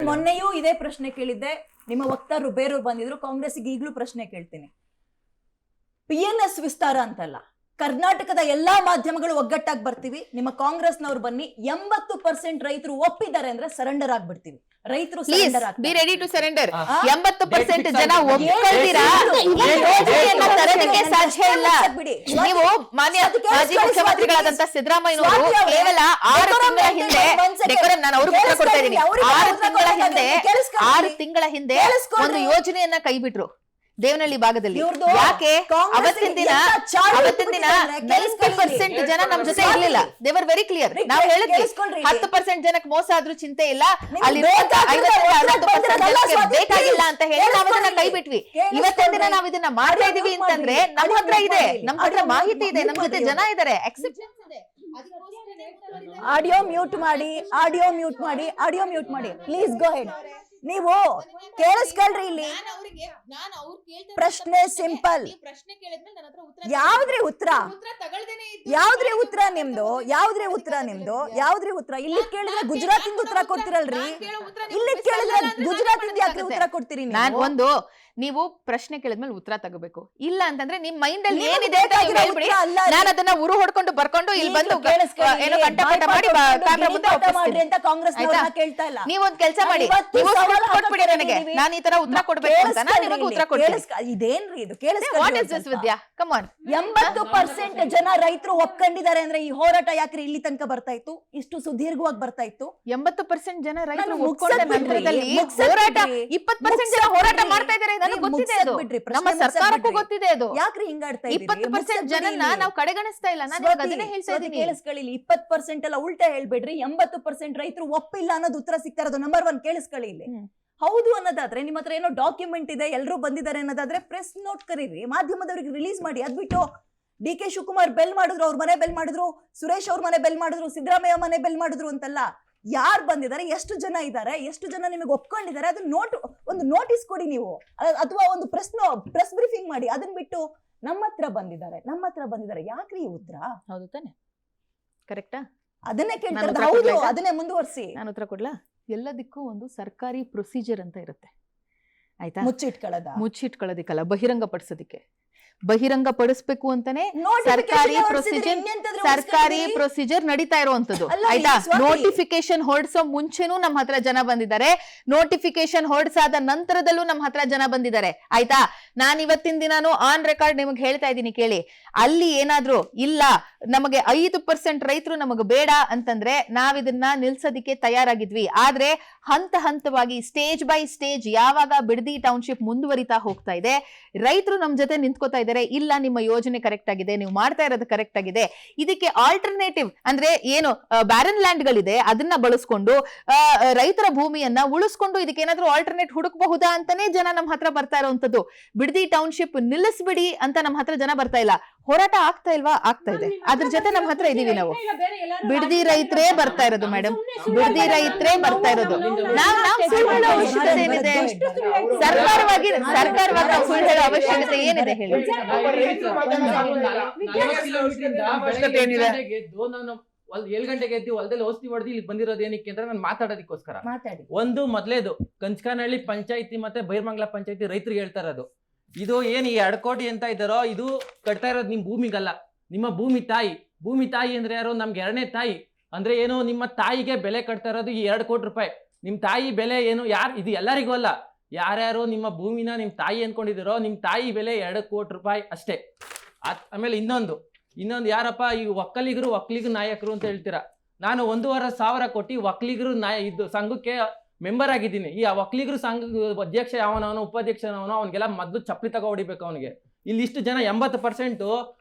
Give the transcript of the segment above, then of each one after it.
ಮೊನ್ನೆಯೂ ಇದೇ ಪ್ರಶ್ನೆ ಕೇಳಿದ್ದೆ, ನಿಮ್ಮ ವಕ್ತಾರರು ಬೇರೆಯವ್ರು ಬಂದಿದ್ರು. ಕಾಂಗ್ರೆಸ್ಗೆ ಈಗಲೂ ಪ್ರಶ್ನೆ ಕೇಳ್ತೀನಿ. PNS ವಿಸ್ತಾರ ಅಂತಲ್ಲ, ಕರ್ನಾಟಕದ ಎಲ್ಲಾ ಮಾಧ್ಯಮಗಳು ಒಗ್ಗಟ್ಟಾಗಿ ಬರ್ತೀವಿ, ನಿಮ್ಮ ಕಾಂಗ್ರೆಸ್ನವ್ರು ಬನ್ನಿ, 80% ರೈತರು ಒಪ್ಪಿದ್ದಾರೆ ಅಂದ್ರೆ ಸರೆಂಡರ್ ಆಗ್ಬಿಡ್ತೀವಿ. ರೈತರು ಬಿ ರೆಡಿ ಟು ಸರೆಂಡರ್. 80% ಜನ ಒಪ್ಕೊಳ್ತೀರಾ? ಯೋಜನೆಯನ್ನ ತರೋದಕ್ಕೆ ಸಾಧ್ಯ ಇಲ್ಲ. ನೀವು ಮಾನ್ಯ ಮಾಜಿ ಮುಖ್ಯಮಂತ್ರಿಗಳಾದಂತ ಸಿದ್ದರಾಮಯ್ಯನವರು ಕೇವಲ 6 ತಿಂಗಳ ಹಿಂದೆ, ನಾನು ಅವ್ರಿಗೆ ಉತ್ತರ ಕೊಡ್ತಾ ಇದ್ದೀನಿ, 6 ತಿಂಗಳ ಹಿಂದೆ ಒಂದು ಯೋಜನೆಯನ್ನ ಕೈ ಬಿಟ್ರು ದೇವನಹಳ್ಳಿ ಭಾಗದಲ್ಲಿ. ಯಾಕೆ? ಅವತ್ತಿನ ದಿನ 90% ಜನ ನಮ್ ಜೊತೆ ಇರ್ಲಿಲ್ಲ. They were very clear. ನಾವು ಹೇಳಿದ್ವಿ 10% ಜನಕ್ಕೆ ಮೋಸ ಆದ್ರೂ ಚಿಂತೆ ಇಲ್ಲ, ಅಲ್ಲಿರುವಂತ 50% ಬೇಕಾಗಿಲ್ಲ ಅಂತ ಹೇಳಿ ನಾವು ಇದನ್ನ ಕೈ ಬಿಟ್ವಿ. ಇವತ್ತಿನ ದಿನ ನಾವು ಇದನ್ನ ಮಾಡ್ತಾ ಇದೀವಿ ಅಂತಂದ್ರೆ ನಮ್ಮ ಹತ್ರ ಇದೆ, ನಮ್ಮ ಹತ್ರ ಮಾಹಿತಿ ಇದೆ, ನಮ್ ಜೊತೆ ಜನ ಇದಾರೆ, ಎಕ್ಸೆಪ್ಷನ್ಸ್ ಇದೆ. ಆಡಿಯೋ ಮ್ಯೂಟ್ ಮಾಡಿ, ಆಡಿಯೋ ಮ್ಯೂಟ್ ಮಾಡಿ ಪ್ಲೀಸ್. Go head. ನೀವು ಕೇಳಿಸ್ಕೊಳ್ರಿ, ಇಲ್ಲಿ ಪ್ರಶ್ನೆ ಸಿಂಪಲ್. ಯಾವ್ದ್ರಿ ಉತ್ತರ? ಇಲ್ಲಿ ಕೇಳಿದ್ರೆ ಗುಜರಾತಿಂದ ಉತ್ತರ ಕೊಡ್ತಿರಲ್ರಿ, ಇಲ್ಲಿ ಕೇಳಿದ್ರೆ ಗುಜರಾತಿಂದ ಯಾಕೆ ಉತ್ತರ ಕೊಡ್ತೀರಿ? ನೀವು ಪ್ರಶ್ನೆ ಕೇಳಿದ್ಮೇಲೆ ಉತ್ತರ ತಗೋಬೇಕು. ಇಲ್ಲ ಅಂತಂದ್ರೆ ನಿಮ್ ಮೈಂಡ್ ಅಲ್ಲಿ ಏನಿದೆ ಅಂತ ಹೇಳ್ಬಿಡಿ, ನಾನು ಅದನ್ನ ಉರು ಹೊಡ್ಕೊಂಡು ಬರ್ಕೊಂಡು ಇಲ್ಲಿ ಬಂದು ಏನೋ ಕಂಠಪಾಠ ಮಾಡಿ ಕ್ಯಾಮೆರಾ ಮುಂದೆ ಮಾಡ್ರಿ ಅಂತ ಕಾಂಗ್ರೆಸ್ ಕೇಳ್ತಾ ಇಲ್ಲ. ನೀವೊಂದ್ ಕೆಲಸ ಮಾಡಿ, ಕೊಟ್ಬಿಡಿ ನನಗೆ, ನಾನು ಈ ತರ ಉತ್ತರ ಕೊಡ್ಬೇಕು ಅಂತ, ನಾನು ನಿಮಗೆ ಉತ್ತರ ಕೊಡ್ತೀನಿ. ಇದೇನ್ರಿ ಇದು? What is this Vidya? Come on. 80% ಜನ ರೈತರು ಒಪ್ಕೊಂಡಿದ್ದಾರೆ ಅಂದ್ರೆ ಈ ಹೋರಾಟ ಯಾಕ್ರಿ ಇಲ್ಲಿ ತನಕ ಬರ್ತಾ ಇತ್ತು, ಇಷ್ಟು ಸುದೀರ್ಘವಾಗಿ ಬರ್ತಾ ಇತ್ತು? 80% ಜನ ರೈತರು ಒಪ್ಕೊಂಡ ನಂತರದಲ್ಲಿ ಹೋರಾಟ 20% ಜನ ಹೋರಾಟ ಮಾಡ್ತಾ ಇದ್ದಾರೆ. ನನಗೆ ಗೊತ್ತಿದೆ, ಅದು ನಮ್ಮ ಸರ್ಕಾರಕ್ಕೂ ಗೊತ್ತಿದೆ. ಅದು ಯಾಕ್ರಿ ಹಿಂಗಾಡ್ತಾ ಇದ್ದೀರಿ? 20% ಜನನ್ನ ನಾವು ಕಡೆಗಣಿಸ್ತಾ ಇಲ್ಲ. ನಾನು ಅದನ್ನೇ ಹೇಳ್ತಾ ಇದ್ದೀನಿ. ಕೇಳಿಸ್ಕೊಳ್ಳಿ, 20% ಎಲ್ಲ ಉಲ್ಟಾ ಹೇಳ್ಬೇಡ್ರಿ. 80% ರೈತರು ಒಪ್ಪಿಲ್ಲ ಅನ್ನೋದು ಉತ್ತರ ಸಿಗ್ತಾ ಇರೋದು. ನಂಬರ್ 1 ಕೇಳಿಸ್ಕೊಳ್ಳಿ. ಇಲ್ಲಿ ಹೌದು ಅನ್ನೋದಾದ್ರೆ, ನಿಮ್ಮ ಹತ್ರ ಏನೋ ಡಾಕ್ಯುಮೆಂಟ್ ಇದೆ, ಎಲ್ಲರೂ ಬಂದಿದ್ದಾರೆ ಅನ್ನೋದಾದ್ರೆ ಪ್ರೆಸ್ ನೋಟ್ ಕರೀರಿ, ಮಾಧ್ಯಮದವರಿಗೆ ರಿಲೀಸ್ ಮಾಡಿ. ಅದ್ಬಿಟ್ಟು DK ಶಿವಕುಮಾರ್ ಬೆಲ್ ಮಾಡಿದ್ರು, ಅವ್ರ ಮನೆ ಬೆಲ್ ಮಾಡಿದ್ರು, ಸುರೇಶ್ ಅವ್ರ ಮನೆ ಬೆಲ್ ಮಾಡಿದ್ರು, ಸಿದ್ದರಾಮಯ್ಯ ಮನೆ ಬೆಲ್ ಮಾಡಿದ್ರು ಅಂತಲ್ಲ. ಯಾರು ಬಂದಿದ್ದಾರೆ, ಎಷ್ಟು ಜನ ಇದ್ದಾರೆ, ಎಷ್ಟು ಜನ ನಿಮಗೆ ಒಪ್ಕೊಂಡಿದ್ದಾರೆ, ಅದನ್ನ ಒಂದು ನೋಟಿಸ್ ಕೊಡಿ ನೀವು, ಅಥವಾ ಒಂದು ಪ್ರೆಸ್ ಬ್ರೀಫಿಂಗ್ ಮಾಡಿ. ಅದನ್ನ ಬಿಟ್ಟು ನಮ್ಮ ಹತ್ರ ಬಂದಿದ್ದಾರೆ ಯಾಕ್ರಿ ಈ ಉತ್ತರ? ಹೌದು ತಾನೆ? ಕರೆಕ್ಟಾ? ಅದನ್ನೇ ಕೇಳ್ತಾರೆ. ಹೌದು, ಅದನ್ನೇ ಮುಂದುವರಿಸಿ. ನಾನು ಉತ್ತರ ಕೊಡ್ಲಾ? ಎಲ್ಲದಕ್ಕೂ ಒಂದು ಸರ್ಕಾರಿ ಪ್ರೊಸೀಜರ್ ಅಂತ ಇರುತ್ತೆ, ಆಯ್ತಾ? ಮುಚ್ಚಿಟ್ಕೊಳ್ಳೋದಿಕ್ಕಲ್ಲ, ಬಹಿರಂಗ ಪಡಿಸ್ಬೇಕು ಅಂತಾನೆ ಸರ್ಕಾರಿ ಪ್ರೊಸೀಜರ್ ನಡೀತಾ ಇರುವಂತದ್ದು, ಆಯ್ತಾ? ನೋಟಿಫಿಕೇಶನ್ ಹೊರಡಿಸೋ ಮುಂಚೆನೂ ನಮ್ಮ ಹತ್ರ ಜನ ಬಂದಿದ್ದಾರೆ, ನೋಟಿಫಿಕೇಶನ್ ಹೊರಡಿಸಾದ ನಂತರದಲ್ಲೂ ನಮ್ಮ ಹತ್ರ ಜನ ಬಂದಿದ್ದಾರೆ, ಆಯ್ತಾ? ನಾನು ಇವತ್ತಿನ ದಿನಾನು ಆನ್ ರೆಕಾರ್ಡ್ ನಿಮಗೆ ಹೇಳ್ತಾ ಇದ್ದೀನಿ, ಕೇಳಿ. ಅಲ್ಲಿ ಏನಾದ್ರು ಇಲ್ಲ, ನಮಗೆ 5% ರೈತರು ನಮಗೆ ಬೇಡ ಅಂತಂದ್ರೆ ನಾವಿದನ್ನ ನಿಲ್ಸೋದಿಕ್ಕೆ ತಯಾರಾಗಿದ್ವಿ. ಆದ್ರೆ ಹಂತವಾಗಿ ಸ್ಟೇಜ್ ಬೈ ಸ್ಟೇಜ್ ಯಾವಾಗ ಬಿಡದಿ ಟೌನ್ಶಿಪ್ ಮುಂದುವರಿತಾ ಹೋಗ್ತಾ ಇದೆ, ರೈತರು ನಮ್ ಜೊತೆ ನಿಂತ್ಕೋತಾ ಇದ್ದಾರೆ. ಇಲ್ಲ, ನಿಮ್ಮ ಯೋಜನೆ ಕರೆಕ್ಟ್ ಆಗಿದೆ, ನೀವು ಮಾಡ್ತಾ ಇರೋದು ಕರೆಕ್ಟ್ ಆಗಿದೆ, ಇದಕ್ಕೆ ಆಲ್ಟರ್ನೇಟಿವ್ ಅಂದ್ರೆ ಏನು ಬ್ಯಾರನ್ ಲ್ಯಾಂಡ್ ಗಳಿದೆ ಅದನ್ನ ಬಳಸ್ಕೊಂಡು ರೈತರ ಭೂಮಿಯನ್ನ ಉಳಿಸ್ಕೊಂಡು ಇದಕ್ಕೆ ಏನಾದ್ರೂ ಆಲ್ಟರ್ನೇಟ್ ಹುಡುಕಬಹುದಾ ಅಂತಾನೆ ಜನ ನಮ್ಮ ಹತ್ರ ಬರ್ತಾ ಇರೋವಂಥದ್ದು. ಬಿಡದಿ ಟೌನ್ಶಿಪ್ ನಿಲ್ಲಿಸ್ಬಿಡಿ ಅಂತ ನಮ್ಮ ಹತ್ರ ಜನ ಬರ್ತಾ ಇಲ್ಲ. ಹೋರಾಟ ಆಗ್ತಾ ಇಲ್ವಾ? ಆಗ್ತಾ ಇದೆ. ಅದ್ರ ಜೊತೆ ನಮ್ಮ ಹತ್ರ ಇದೀವಿ ನಾವು. ಬಿಡದಿ ರೈತರೇ ಬರ್ತಾ ಇರೋದು ಮೇಡಮ್, ಬಿಡದಿ ರೈತರೇ ಬರ್ತಾ ಇರೋದು. ನಾವು ಸುಳ್ಳು ಹೇಳೋ ಅವಶ್ಯಕತೆ ಏನಿದೆ? ಸರ್ಕಾರವಾಗಿ ಸುಳ್ಳು ಹೇಳೋ ಅವಶ್ಯಕತೆ ಏನಿದೆ ಹೇಳಿ? ನಾನು 7 ಗಂಟೆಗೆ ಎದ್ದು ಹೊಲದಲ್ಲಿ ಔಷಧಿ ಹೊಡೆದು ಇಲ್ಲಿ ಬಂದಿರೋದು ಏನಕ್ಕೆ ಅಂದ್ರೆ ನಾನು ಮಾತಾಡೋದಕ್ಕೋಸ್ಕರ. ಒಂದು ಮೊದಲೇದು ಕಂಚಕಾನಹಳ್ಳಿ ಪಂಚಾಯತಿ ಮತ್ತೆ ಬೈರ್ಮಂಗ್ಲ ಪಂಚಾಯತಿ ರೈತರಿಗೆ ಹೇಳ್ತಾ ಇರೋದು, ಇದು ಏನು ಈ 2 ಕೋಟಿ ಅಂತ ಇದ್ದಾರೋ ಇದು ಕಟ್ತಾ ಇರೋದು ನಿಮ್ ಭೂಮಿಗಲ್ಲ, ನಿಮ್ಮ ಭೂಮಿ ತಾಯಿ ಅಂದ್ರೆ ಯಾರು? ನಮ್ಗೆ 2ನೇ ತಾಯಿ ಅಂದ್ರೆ ಏನು? ನಿಮ್ಮ ತಾಯಿಗೆ ಬೆಲೆ ಕಟ್ತಾ ಇರೋದು ಈ 2 ಕೋಟಿ ರೂಪಾಯಿ. ನಿಮ್ ತಾಯಿ ಬೆಲೆ ಏನು? ಇದು ಎಲ್ಲರಿಗೂ ಅಲ್ಲ, ಯಾರ್ಯಾರು ನಿಮ್ಮ ಭೂಮಿನ ನಿಮ್ ತಾಯಿ ಅನ್ಕೊಂಡಿದಿರೋ ನಿಮ್ಮ ತಾಯಿ ಬೆಲೆ 2 ಕೋಟಿ ರೂಪಾಯಿ ಅಷ್ಟೇ. ಆಮೇಲೆ ಇನ್ನೊಂದು ಯಾರಪ್ಪ ಈ ಒಕ್ಕಲಿಗರು ನಾಯಕರು ಅಂತ ಹೇಳ್ತೀರಾ. ನಾನು 1,500,000 ಕೊಟ್ಟು ಒಕ್ಕಲಿಗರು ಸಂಘಕ್ಕೆ ಮೆಂಬರ್ ಆಗಿದ್ದೀನಿ. ಈ ಒಕ್ಕಲಿಗರು ಸಂಘ ಅಧ್ಯಕ್ಷ ಯಾವನವನು, ಉಪಾಧ್ಯಕ್ಷನವನು, ಅವನಿಗೆಲ್ಲ ಮೊದಲು ಚಪ್ಪಲಿ ತಗೋ ಹೊಡಿಬೇಕು ಅವನಿಗೆ. ಇಲ್ಲಿ ಇಷ್ಟು ಜನ 80%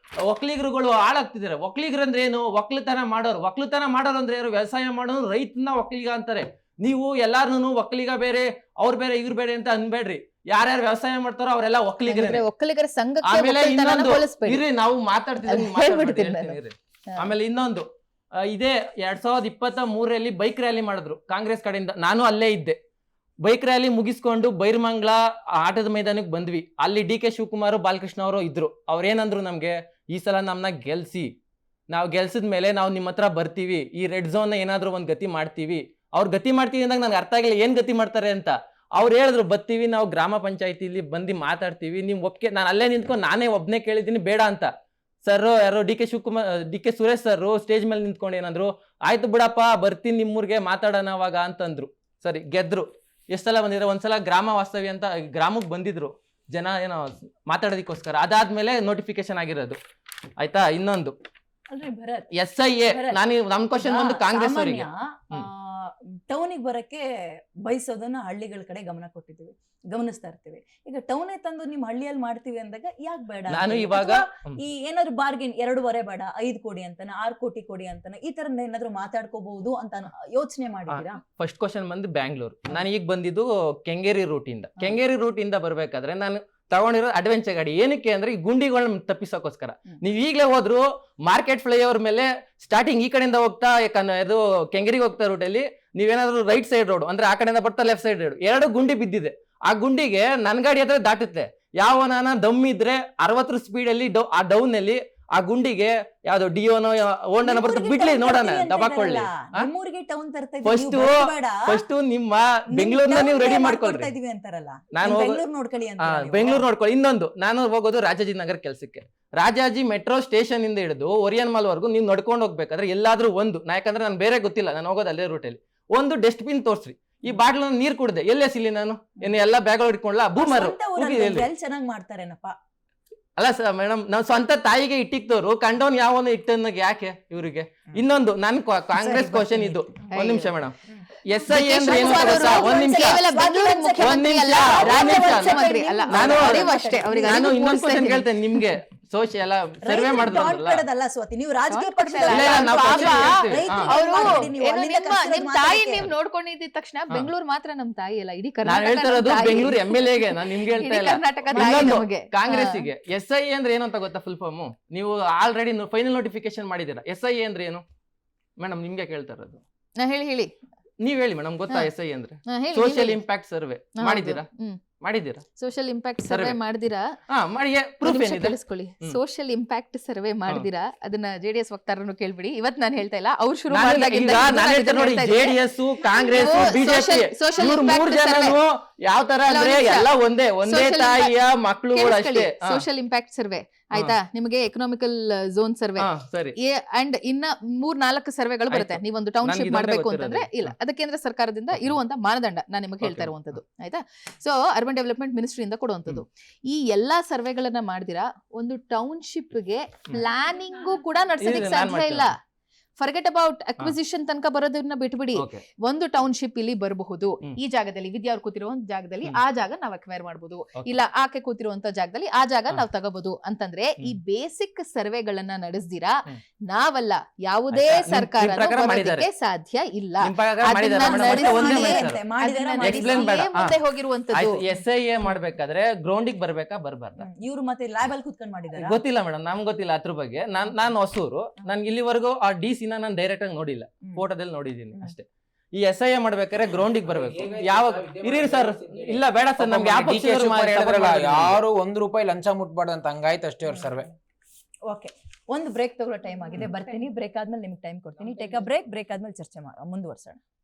ಒಕ್ಕಲಿಗರುಗಳು ಹಾಳಾಗ್ತಿದ್ದಾರೆ. ಒಕ್ಕಲಿಗರು ಅಂದ್ರೆ ಏನು? ಒಕ್ಕಲುತನ ಮಾಡೋರು ಅಂದ್ರೆ ಯಾರು? ವ್ಯವಸಾಯ ಮಾಡೋರು ರೈತನ ಒಕ್ಕಲಿಗ ಅಂತಾರೆ. ನೀವು ಎಲ್ಲಾರನು ಒಕ್ಕಲಿಗ ಬೇರೆ, ಅವ್ರು ಬೇರೆ, ಇವ್ರು ಬೇರೆ ಅಂತ ಅನ್ಬೇಡ್ರಿ. ಯಾರ್ಯಾರು ವ್ಯವಸಾಯ ಮಾಡ್ತಾರೋ ಅವರೆಲ್ಲ ಒಕ್ಕಲಿಗರ ಸಂಘ. ಆಮೇಲೆ ನಾವು ಮಾತಾಡ್ತಿದ್ದೀವಿ. ಆಮೇಲೆ ಇನ್ನೊಂದು, ಇದೇ 2023 ಬೈಕ್ ರ್ಯಾಲಿ ಮಾಡಿದ್ರು ಕಾಂಗ್ರೆಸ್ ಕಡೆಯಿಂದ. ನಾನು ಅಲ್ಲೇ ಇದ್ದೆ. ಬೈಕ್ ರ್ಯಾಲಿ ಮುಗಿಸ್ಕೊಂಡು ಬೈರ್ಮಂಗ್ಲ ಆಟದ ಮೈದಾನಕ್ಕೆ ಬಂದ್ವಿ. ಅಲ್ಲಿ DK ಶಿವಕುಮಾರ್, ಬಾಲಕೃಷ್ಣ ಅವರು ಇದ್ರು. ಅವ್ರೇನಂದ್ರು ನಮ್ಗೆ, ಈ ಸಲ ನಮ್ಮನ್ನ ಗೆಲ್ಸಿ, ನಾವು ಗೆಲ್ಸಿದ ಮೇಲೆ ನಾವು ನಿಮ್ಮ ಹತ್ರ ಬರ್ತೀವಿ, ಈ ರೆಡ್ ಝೋನ್ ಏನಾದ್ರು ಒಂದ್ ಗತಿ ಮಾಡ್ತೀವಿ ಅವ್ರು ಗತಿ ಮಾಡ್ತೀವಿ ಅಂದಾಗ ನನ್ಗೆ ಅರ್ಥ ಆಗಿಲ್ಲ ಏನ್ ಗತಿ ಮಾಡ್ತಾರೆ ಅಂತ. ಅವ್ರು ಹೇಳಿದ್ರು ಬರ್ತೀವಿ ನಾವು ಗ್ರಾಮ ಪಂಚಾಯತಿಲಿ ಬಂದು ಮಾತಾಡ್ತೀವಿ, ನೀವು ಒಪ್ಪಿಗೆ, ನಾನು ಅಲ್ಲೇ ನಿಂತ್ಕೊಂಡು ನಾನೇ ಒಬ್ನೇ ಕೇಳಿದ್ದೀನಿ ಬೇಡ ಅಂತ. ಸರ್ ಯಾರೋ D K Suresh sir stage ಮೇಲೆ ನಿಂತ್ಕೊಂಡು ಏನಂದ್ರು, ಆಯ್ತು ಬಿಡಪ್ಪ ಬರ್ತೀನಿ ನಿಮ್ಮೂರ್ಗೆ ಮಾತಾಡೋಣ ಅವಾಗ ಅಂತಂದ್ರು. ಸರಿ ಗೆದ್ರು. ಎಷ್ಟ್ ಸಲ ಬಂದಿದ್ರು, ಒಂದ್ಸಲ ಗ್ರಾಮ ವಾಸ್ತವ್ಯ ಅಂತ ಗ್ರಾಮಕ್ಕೆ ಬಂದಿದ್ರು ಜನ ಏನೋ ಮಾತಾಡೋದಕ್ಕೋಸ್ಕರ, ಅದಾದ್ಮೇಲೆ ನೋಟಿಫಿಕೇಶನ್ ಆಗಿರೋದು ಆಯ್ತಾ. ಇನ್ನೊಂದು ಅಲ್ರಿ ಭರತ್, SIA, ನಾನು ನಮ್ ಕ್ವಶನ್ ಒಂದು ಕಾಂಗ್ರೆಸ್ ಅವರಿಗೆ ಟೌನಿಗೆ ಬರಕ್ಕೆ ಬಯಸೋದನ್ನ ಹಳ್ಳಿಗಳ ಕಡೆ ಗಮನಿಸ್ತಾ ಇರ್ತೀವಿ. ಈಗ ಟೌನೇ ತಂದು ನಿಮ್ ಹಳ್ಳಿಯಲ್ಲಿ ಮಾಡ್ತೀವಿ ಅಂದಾಗ ಯಾಕೆ ಬೇಡ? ನಾನು ಇವಾಗ ಈ ಏನಾದ್ರು ಬಾರ್ಗೇನ್ 2.5 ಬೇಡ 5 ಕೋಟಿ ಅಂತಾನ 6 ಕೋಟಿ ಕೊಡಿ ಅಂತಾನ ಈ ತರ ಏನಾದ್ರು ಮಾತಾಡ್ಕೋಬಹುದು ಅಂತ ಯೋಚನೆ ಮಾಡಿದೀರಾ? ಫಸ್ಟ್ ಕ್ವಶನ್ ಬಂದು ಬ್ಯಾಂಗ್ಳೂರ್. ನಾನು ಈಗ ಬಂದಿದ್ದು ಕೆಂಗೇರಿ ರೂಟ್ ಇಂದ ಬರ್ಬೇಕಾದ್ರೆ ನಾನು ತಗೊಂಡಿರೋ ಅಡ್ವೆಂಚರ್ ಗಾಡಿ. ಏನಕ್ಕೆ ಅಂದ್ರೆ ಈ ಗುಂಡಿಗಳನ್ನ ತಪ್ಪಿಸೋಕೋಸ್ಕರ. ನೀವ್ ಈಗ್ಲೇ ಹೋದ್ರು ಮಾರ್ಕೆಟ್ ಫ್ಲೈಓವರ್ ಮೇಲೆ ಸ್ಟಾರ್ಟಿಂಗ್ ಈ ಕಡೆಯಿಂದ ಹೋಗ್ತಾ ಇದು ಕೆಂಗೇರಿಗೆ ಹೋಗ್ತಾ ರೂಟಲ್ಲಿ ನೀವೇನಾದ್ರು ರೈಟ್ ಸೈಡ್ ರೋಡ್ ಅಂದ್ರೆ ಆ ಕಡೆಯಿಂದ ಬರ್ತಾ ಲೆಫ್ಟ್ ಸೈಡ್ ರೋಡ್ 2 ಗುಂಡಿ ಬಿದ್ದಿದೆ. ಆ ಗುಂಡಿಗೆ ನನ್ ಗಾಡಿ ಹತ್ರ ದಾಟುತ್ತೆ. ಯಾವನಾನ ದಮ್ ಇದ್ರೆ 60 ಸ್ಪೀಡ್ ಅಲ್ಲಿ ಆ ಡೌನ್ ನಲ್ಲಿ ಆ ಗುಂಡಿಗೆ ಯಾವ್ದೋ ಡಿಯೋನೋ ಓಂಡನ ಬರ್ತಾ ಬಿಡ್ಲಿ ನೋಡೋಣ ದಬಾಕೊಳ್ಳಿ. ಫಸ್ಟ್ ನಿಮ್ಮ ಬೆಂಗಳೂರ್ನ ನೀವು ರೆಡಿ ಮಾಡ್ಕೊಳ್ರಿ, ನಾನು ಬೆಂಗಳೂರು ನೋಡ್ಕೊಳ್ಳಿ. ಇನ್ನೊಂದು, ನಾನು ಹೋಗೋದು ರಾಜಾಜಿನಗರ ಕೆಲ್ಸಕ್ಕೆ. ರಾಜಾಜಿ ಮೆಟ್ರೋ ಸ್ಟೇಷನ್ ಇಂದ ಹಿಡಿದು ಒರಿಯನ್ ಮಾಲ್ ವರ್ಗು ನೀವು ನಡ್ಕೊಂಡು ಹೋಗ್ಬೇಕಾದ್ರೆ ಎಲ್ಲಾದ್ರೂ ಒಂದು, ಯಾಕಂದ್ರೆ ನಾನು ಬೇರೆ ಗೊತ್ತಿಲ್ಲ, ನಾನು ಹೋಗೋದು ಅಲ್ಲೇ ರೂಟಲ್ಲಿ, ಒಂದು ಡಸ್ಟ್ ಬಿನ್ ತೋರ್ಸ್ರಿ. ಈ ಬಾಟ್ಲ ನೀರ್ ಕುಡ್ದೆ ಎಲ್ಲೆಸಿಲಿ ನಾನು ಏನು ಎಲ್ಲ ಬ್ಯಾಗ್ ಇಟ್ಕೊಂಡ್ಲಾ ಬೂಮರು ಚೆನ್ನಾಗಿ ಮಾಡ್ತಾರೇನಪ್ಪ. ಅಲ್ಲ ಸರ್ ಮೇಡಮ್, ನಾವ್ ಸ್ವಂತ ತಾಯಿಗೆ ಇಟ್ಟಿಕ್ತವ್ರು ಕಂಡೋನ್ ಯಾವನು ಇಟ್ಟನ್ನ ಯಾಕೆ ಇವ್ರಿಗೆ? ಇನ್ನೊಂದು ನನ್ ಕಾಂಗ್ರೆಸ್ ಕ್ವಶನ್ ಇದು. ಒಂದ್ ನಿಮಿಷ ಮೇಡಮ್, SIA ಅಂದ್ರೆ ಏನು ಗೊತ್ತಾ? ಒಂದ್ ನಿಮಿಷ ನಾನು ಇನ್ನೊಂದು ಕ್ವಶನ್ ಕೇಳ್ತೇನೆ ನಿಮ್ಗೆ. ಸೋಷಿಯಲ್ ಸರ್ವೆ ಮಾಡಿದ್ರಲ್ಲ ಸ್ವಾತಿ, ನೀವು ರಾಜಕೀಯ ತಾಯಿ ನೀವ್ ನೋಡ್ಕೊಂಡಿದ್ದ ತಕ್ಷಣ ಬೆಂಗಳೂರು ಮಾತ್ರ ನಮ್ ತಾಯಿ ಅಲ್ಲ, ಇಡೀ ನಾನು ಹೇಳ್ತಾ ಇರೋದು ಬೆಂಗಳೂರು MLA ಗೆ, ನಾನು ನಿಮ್ಗೆ ಹೇಳ್ತಾ ಇಲ್ಲ. ಕಾಂಗ್ರೆಸ್ಸಿಗೆ SIA ಅಂದ್ರೆ ಏನು ಅಂತ ಗೊತ್ತಾ? ಫುಲ್ ಫಾರ್ಮ್ ನೀವು ಆಲ್ರೆಡಿ ಫೈನಲ್ ನೋಟಿಫಿಕೇಶನ್ ಮಾಡಿದೀರಾ. SIA ಅಂದ್ರೆ ಏನು ಮೇಡಮ್? ನಿಮ್ಗೆ ಕೇಳ್ತಾ ಇರೋದು. ಹೇಳಿ ನೀವ್ ಹೇಳಿ ಮೇಡಮ್, ಗೊತ್ತಾ SIA ಅಂದ್ರೆ? ಸೋಷಿಯಲ್ ಇಂಪ್ಯಾಕ್ಟ್ ಸರ್ವೆ ಮಾಡಿದೀರಾ? ಸೋಷಿಯಲ್ ಇಂಪ್ಯಾಕ್ಟ್ ಸರ್ವೆ ಮಾಡಿದಿರಾ? ತಿಳಿಸ್ಕೊಳ್ಳಿ. ಸೋಷಿಯಲ್ ಇಂಪ್ಯಾಕ್ಟ್ ಸರ್ವೆ ಮಾಡಿದಿರಾ? ಅದನ್ನ JDS ವಕ್ತಾರನ್ನು ಕೇಳ್ಬಿಡಿ. ಇವತ್ ನಾನು ಹೇಳ್ತಾ ಇಲ್ಲ, ಅವ್ರು ಶುರು ಮಾಡಿದಾಗಿಂದ JDS, ಕಾಂಗ್ರೆಸ್, ಬಿಜೆಪಿ ಮೂರು ಜನನು ಯಾವ ತರ ಅಂದ್ರೆ ಎಲ್ಲ ಒಂದೇ ತಾಯಿಯ ಮಕ್ಕಳುಗಳು ಅಷ್ಟೇ. ಸೋಷಿಯಲ್ ಇಂಪ್ಯಾಕ್ಟ್ ಸರ್ವೆ ಆಯ್ತಾ? ನಿಮಗೆ ಎಕನಾಮಿಕಲ್ ಝೋನ್ ಸರ್ವೆ ಅಂಡ್ ಇನ್ನ 3-4 ಸರ್ವೆಗಳು ಬರುತ್ತೆ. ನೀವೊಂದು ಟೌನ್ಶಿಪ್ ಮಾಡ್ಬೇಕು ಅಂತಂದ್ರೆ ಇಲ್ಲ, ಅದು ಕೇಂದ್ರ ಸರ್ಕಾರದಿಂದ ಇರುವಂತ ಮಾನದಂಡ ನಾನು ನಿಮಗೆ ಹೇಳ್ತಾ ಇರುವಂತದ್ದು ಆಯ್ತಾ. ಸೊ ಅರ್ಬನ್ ಡೆವಲಪ್ಮೆಂಟ್ ಮಿನಿಸ್ಟ್ರಿಯಿಂದ ಕೊಡುವಂತದ್ದು. ಈ ಎಲ್ಲಾ ಸರ್ವೆಗಳನ್ನ ಮಾಡಿದಿರಾ? ಒಂದು ಟೌನ್ಶಿಪ್ಗೆ ಪ್ಲಾನಿಂಗು ಕೂಡ ನಡೆಸೋದಕ್ಕೆ ಸಾಧ್ಯ ಇಲ್ಲ. ಫರ್ಗೆಟ್ ಅಬೌಟ್ ಅಕ್ವಿಸಿಷನ್ ತನಕ ಬರೋದನ್ನ ಬಿಟ್ಬಿಡಿ. ಒಂದು ಟೌನ್ಶಿಪ್ ಇಲ್ಲಿ ಬರಬಹುದು, ಈ ಜಾಗದಲ್ಲಿ ವಿದ್ಯಾ ಅವ್ರು ಕೂತಿರೋ ಜಾಗದಲ್ಲಿ ಆ ಜಾಗ ನಾವು ಅಕ್ವೈರ್ ಮಾಡಬಹುದು, ಇಲ್ಲ ಆಕೆ ಕೂತಿರುವಂತ ಜಾಗದಲ್ಲಿ ಆ ಜಾಗ ನಾವು ತಗೋಬಹುದು ಅಂತಂದ್ರೆ ಈ ಬೇಸಿಕ್ ಸರ್ವೆಗಳನ್ನ ನಡೆಸ್ದಿರಾ ನಾವಲ್ಲ, ಯಾವುದೇ ಸರ್ಕಾರ ಬರೋದಕ್ಕೆ ಸಾಧ್ಯ ಇಲ್ಲ. ಮುಂದೆ ಹೋಗಿರುವಂತದ್ದು SIA ಮಾಡ್ಬೇಕಾದ್ರೆ ಗ್ರೌಂಡಿಗೆ ಬರ್ಬೇಕಾ ಬರ್ಬಾರ್ದ? ಇವ್ರು ಮತ್ತೆ ಲ್ಯಾಬ್ ಕೂತ್ಕೊಂಡು ಮಾಡಿದ್ದಾರೆ. ಗೊತ್ತಿಲ್ಲ ಮೇಡಮ್, ನಮ್ಗೆ ಗೊತ್ತಿಲ್ಲ ಅದ್ರ ಬಗ್ಗೆ. ನಾನು ಹೊಸೂರು, ನನ್ಗೆ ಇಲ್ಲಿವರೆಗೂ ಆ DC ನಾನು ಡೈರೆಕ್ಟ್ ಆಗಿ ನೋಡಿಲ್ಲ, ಫೋಟೋದಲ್ಲಿ ನೋಡಿದೀನಿ ಅಷ್ಟೇ. ಈ SIA ಮಾಡ್ಬೇಕಾದ್ರೆ ಗ್ರೌಂಡಿಗೆ ಬರ್ಬೇಕು. ಯಾವಾಗ ಇರಿ ಸರ್? ಇಲ್ಲ ಬೇಡ ಸರ್, ನಮ್ಗೆ ಯಾರು ₹1 ಲಂಚ ಮುಟ್ಬಾರ್ದು ಅಂತ ಹಂಗಾಯ್ತು ಅಷ್ಟೇ ಅವ್ರ ಸರ್ವೆ. ಓಕೆ, ಒಂದು ಬ್ರೇಕ್ ತಗೊಳ್ಳೋ ಟೈಮ್ ಆಗಿದೆ, ಬರ್ತೀನಿ. ಬ್ರೇಕ್ ಆದ್ಮೇಲೆ ನಿಮ್ಗೆ ಟೈಮ್ ಕೊಡ್ತೀನಿ. ಟೇಕ್ ಅ ಬ್ರೇಕ್ ಆದ್ಮೇಲೆ ಚರ್ಚೆ ಮುಂದುವರ್ಸೋಣ.